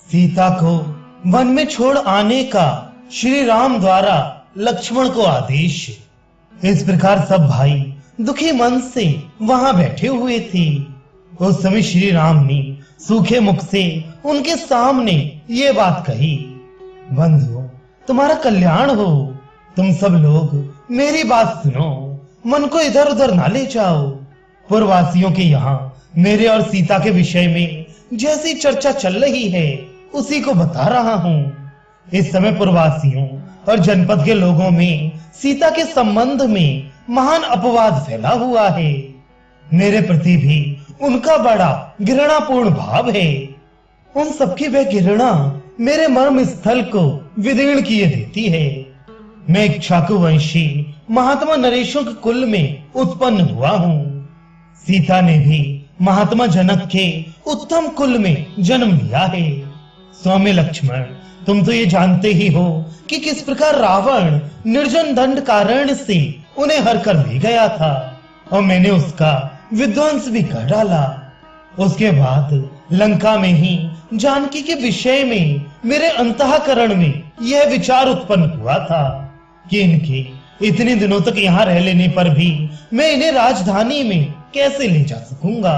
सीता को वन में छोड़ आने का श्री राम द्वारा लक्ष्मण को आदेश। इस प्रकार सब भाई दुखी मन से वहां बैठे हुए थे। उस समय श्री राम ने सूखे मुख से उनके सामने ये बात कही, बंधुओं, तुम्हारा कल्याण हो। तुम सब लोग मेरी बात सुनो, मन को इधर उधर ना ले जाओ। पुरवासियों के यहाँ मेरे और सीता के विषय में जैसी चर्चा चल रही है उसी को बता रहा हूँ। इस समय पुरवासियों और जनपद के लोगों में सीता के संबंध में महान अपवाद फैला हुआ है। मेरे प्रति भी उनका बड़ा घृणापूर्ण भाव है। उन सबकी वह घृणा मेरे मर्म स्थल को विदीर्ण किए देती है। मैं इक्ष्वाकु वंशी महात्मा नरेशों के कुल में उत्पन्न हुआ हूँ। सीता ने भी महात्मा जनक के उत्तम कुल में जन्म लिया है। स्वामी लक्ष्मण, तुम तो ये जानते ही हो कि किस प्रकार रावण निर्जन दंड कारण से उन्हें हर कर ले गया था और मैंने उसका विध्वंस भी कर डाला। उसके बाद लंका में ही जानकी के विषय में मेरे अंतःकरण में यह विचार उत्पन्न हुआ था कि इनके इतने दिनों तक यहाँ रह लेने पर भी मैं इन्हें राजधानी में कैसे ले जा सकूंगा।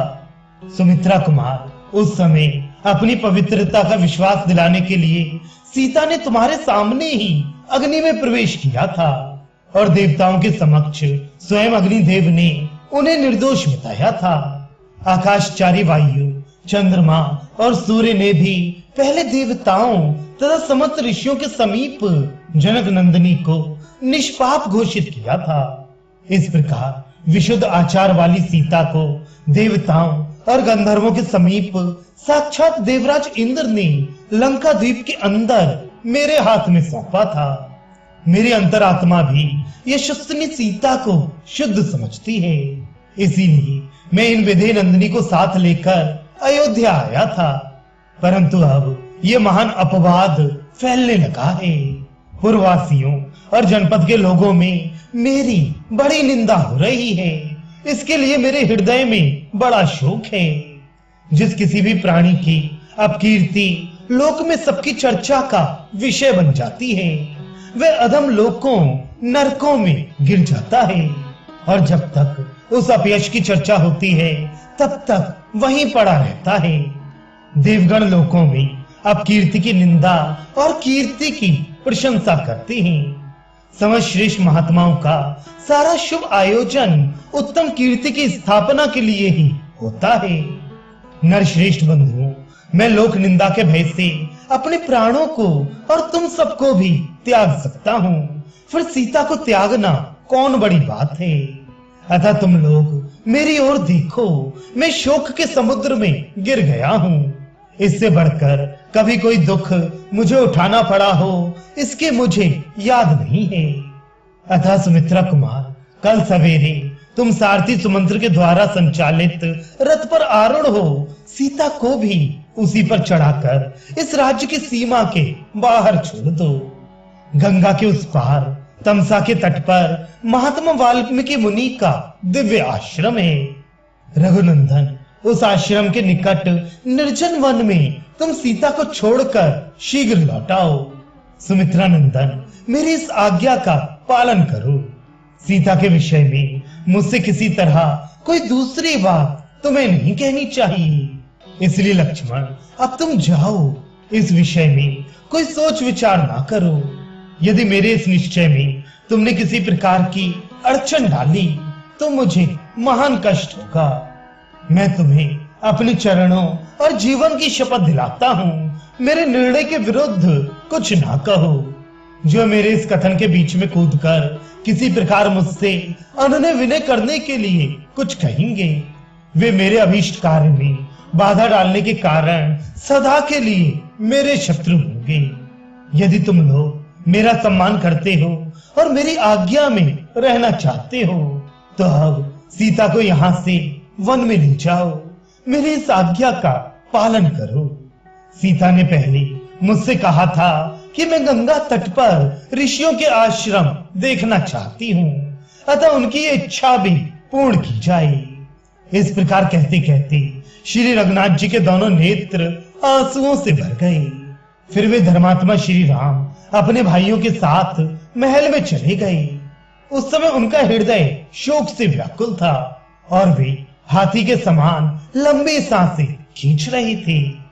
सुमित्रा कुमार, उस समय अपनी पवित्रता का विश्वास दिलाने के लिए सीता ने तुम्हारे सामने ही अग्नि में प्रवेश किया था और देवताओं के समक्ष स्वयं अग्निदेव ने उन्हें निर्दोष बताया था। आकाशचारी वायु, चंद्रमा और सूर्य ने भी पहले देवताओं तथा समस्त ऋषियों के समीप जनक नंदिनी को निष्पाप घोषित किया था। इस प्रकार विशुद्ध आचार वाली सीता को देवताओं और गंधर्वों के समीप साक्षात देवराज इंद्र ने लंका द्वीप के अंदर मेरे हाथ में सौंपा था। मेरी अंतरात्मा भी यशस्विनी सीता को शुद्ध समझती है, इसीलिए मैं इन विधि नंदिनी को साथ लेकर अयोध्या आया था। परंतु अब ये महान अपवाद फैलने लगा है। पुरवासियों और जनपद के लोगों में मेरी बड़ी निंदा हो रही है। इसके लिए मेरे हृदय में बड़ा शोक है। जिस किसी भी प्राणी की अपकीर्ति लोक में सबकी चर्चा का विषय बन जाती है, वह अधम लोकों नरकों में गिर जाता है और जब तक उस अपयश की चर्चा होती है तब तक वहीं पड़ा रहता है। देवगण लोकों में अपकीर्ति की निंदा और कीर्ति की प्रशंसा करते हैं। समस्त श्रेष्ठ महात्माओं का सारा शुभ आयोजन उत्तम कीर्ति की स्थापना के लिए ही होता है। नरश्रेष्ठ बंधुओं, मैं लोक निंदा के भय से अपने प्राणों को और तुम सबको भी त्याग सकता हूँ, फिर सीता को त्यागना कौन बड़ी बात है। अतः तुम लोग मेरी ओर देखो, मैं शोक के समुद्र में गिर गया हूँ। इससे बढ़कर कभी कोई दुख मुझे उठाना पड़ा हो, इसके मुझे याद नहीं है। अतः सुमित्रा कुमार, कल सवेरे तुम सारथी सुमंत्र के द्वारा संचालित रथ पर आरूढ़ हो सीता को भी उसी पर चढ़ाकर इस राज्य की सीमा के बाहर छोड़ दो। गंगा के उस पार तमसा के तट पर महात्मा वाल्मीकि मुनि का दिव्य आश्रम है। रघुनंदन, उस आश्रम के निकट निर्जन वन में तुम सीता को छोड़कर शीघ्र लौट आओ। सुमित्रा नंदन, मेरी इस आज्ञा का पालन करो। सीता के विषय में मुझसे किसी तरह कोई दूसरी बात तुम्हें नहीं कहनी चाहिए। इसलिए लक्ष्मण, अब तुम जाओ, इस विषय में कोई सोच विचार ना करो। यदि मेरे इस निश्चय में तुमने किसी प्रकार की अड़चन डाली तो मुझे महान कष्ट होगा। मैं तुम्हें अपने चरणों और जीवन की शपथ दिलाता हूँ, मेरे निर्णय के विरुद्ध कुछ ना कहो। जो मेरे इस कथन के बीच में कूदकर किसी प्रकार मुझसे अनन्य विनय करने के लिए कुछ कहेंगे, वे मेरे अभीष्ट कार्य में बाधा डालने के कारण सदा के लिए मेरे शत्रु होंगे। यदि तुम लोग मेरा सम्मान करते हो और मेरी आज्ञा में रहना चाहते हो तो अब सीता को यहाँ से वन में ले जाओ, मेरी इस आज्ञा का पालन करो। सीता ने पहले मुझसे कहा था कि मैं गंगा तट पर ऋषियों के आश्रम देखना चाहती हूँ, अतः उनकी इच्छा भी पूर्ण की जाए। इस प्रकार कहते कहते श्री रघुनाथ जी के दोनों नेत्र आंसुओं से भर गए। फिर वे धर्मात्मा श्री राम अपने भाइयों के साथ महल में चले गए। उस समय उनका हृदय शोक से व्याकुल था और वे हाथी के समान लंबी सांसें खींच रहे थे।